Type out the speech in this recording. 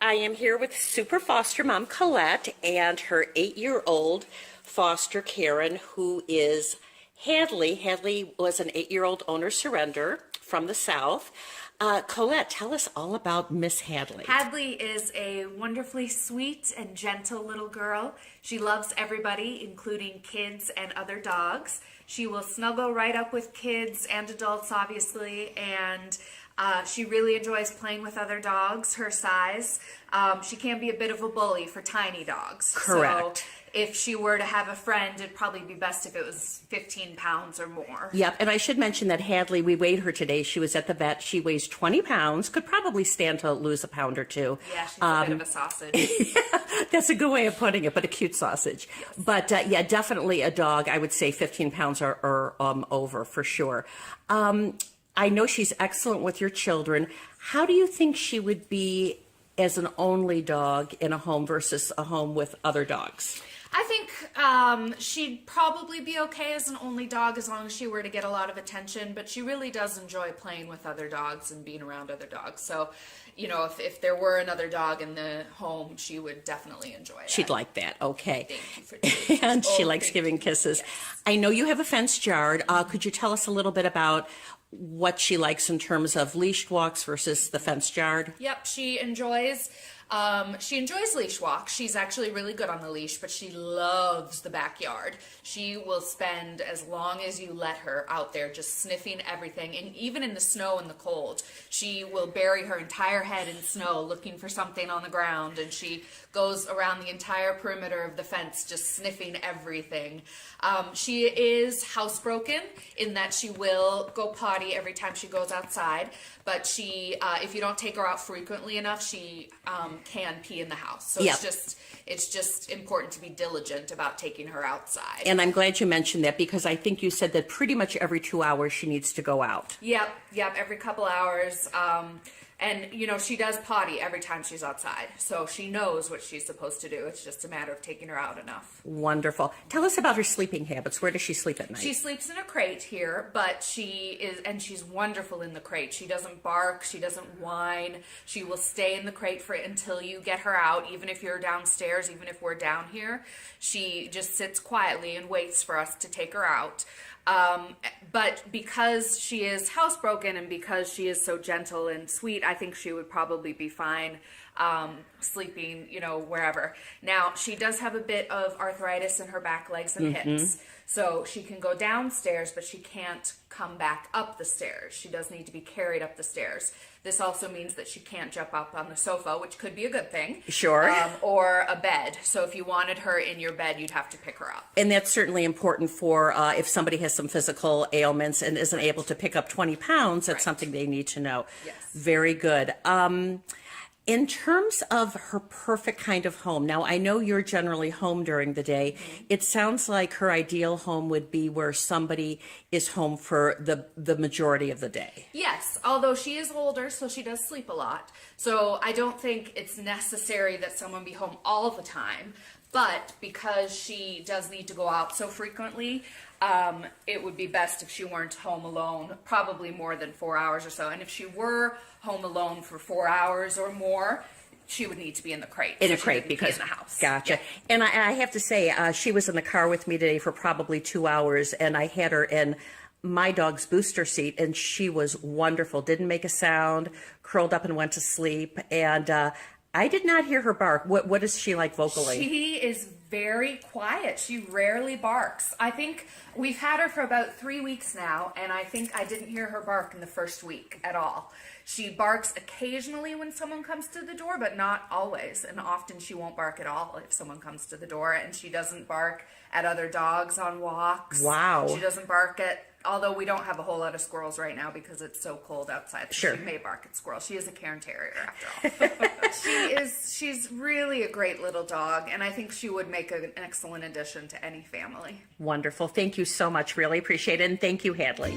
I am here with super foster mom Colette and her 8-year-old foster Cairn, who is Hadley. Hadley was an 8-year-old owner surrender from the South. Colette, tell us all about Miss Hadley. Hadley is a wonderfully sweet and gentle little girl. She loves everybody, including kids and other dogs. She will snuggle right up with kids and adults, obviously, and she really enjoys playing with other dogs her size. She can be a bit of a bully for tiny dogs. Correct. So if she were to have a friend, it'd probably be best if it was 15 pounds or more. Yep, and I should mention that Hadley, we weighed her today. She was at the vet. She weighs 20 pounds, could probably stand to lose a pound or two. Yeah, she's a bit of a sausage. That's a good way of putting it, but a cute sausage. Yes. But yeah, definitely a dog, I would say 15 pounds or over for sure. I know she's excellent with your children. How do you think she would be as an only dog in a home versus a home with other dogs? I think she'd probably be okay as an only dog as long as she were to get a lot of attention, but she really does enjoy playing with other dogs and being around other dogs. So, you know, if there were another dog in the home, she would definitely enjoy it. She'd like that, okay. Thank you for doing that. And she likes giving kisses. Yes. I know you have a fenced yard. Could you tell us a little bit about what she likes in terms of leashed walks versus the fenced yard? Yep, she enjoys leash walks. She's actually really good on the leash, but she loves the backyard. She will spend as long as you let her out there just sniffing everything, and even in the snow and the cold. She will bury her entire head in snow looking for something on the ground, and she goes around the entire perimeter of the fence just sniffing everything. She is housebroken in that she will go potty every time she goes outside, but she, if you don't take her out frequently enough, she can pee in the house. So Yep. it's just important to be diligent about taking her outside. And I'm glad you mentioned that because I think you said that pretty much every 2 hours she needs to go out. Yep, every couple hours. And, you know, she does potty every time she's outside. So she knows what she's supposed to do. It's just a matter of taking her out enough. Wonderful. Tell us about her sleeping habits. Where does she sleep at night? She sleeps in a crate here, but she's wonderful in the crate. She doesn't bark. She doesn't whine. She will stay in the crate until you get her out, even if you're downstairs, even if we're down here. She just sits quietly and waits for us to take her out. But because she is housebroken and because she is so gentle and sweet, I think she would probably be fine sleeping, you know, wherever. Now, she does have a bit of arthritis in her back legs and hips, so she can go downstairs, but she can't come back up the stairs. She does need to be carried up the stairs. This also means that she can't jump up on the sofa, which could be a good thing. Sure. Or a bed. So if you wanted her in your bed, you'd have to pick her up. And that's certainly important for if somebody has some physical ailments and isn't able to pick up 20 pounds, that's something they need to know. Yes. Very good. In terms of her perfect kind of home, now I know you're generally home during the day. It sounds like her ideal home would be where somebody is home for the majority of the day. Yes, although she is older, so she does sleep a lot. So I don't think it's necessary that someone be home all the time. But because she does need to go out so frequently, it would be best if she weren't home alone, probably more than 4 hours or so. And if she were home alone for 4 hours or more, she would need to be in the crate. In so a crate because in the house. Gotcha. Yeah. And I have to say, she was in the car with me today for probably 2 hours, and I had her in my dog's booster seat, and she was wonderful. Didn't make a sound, curled up and went to sleep, and I did not hear her bark. What is she like vocally? She is very quiet. She rarely barks. I think we've had her for about 3 weeks now, and I think I didn't hear her bark in the first week at all. She barks occasionally when someone comes to the door, but not always. And often she won't bark at all if someone comes to the door, and she doesn't bark at other dogs on walks. Wow. She doesn't bark at, although we don't have a whole lot of squirrels right now because it's so cold outside. So Sure. She may bark at squirrels. She is a Cairn Terrier after all. She's really a great little dog, and I think she would make an excellent addition to any family. Wonderful. Thank you so much. Really appreciate it. And thank you, Hadley.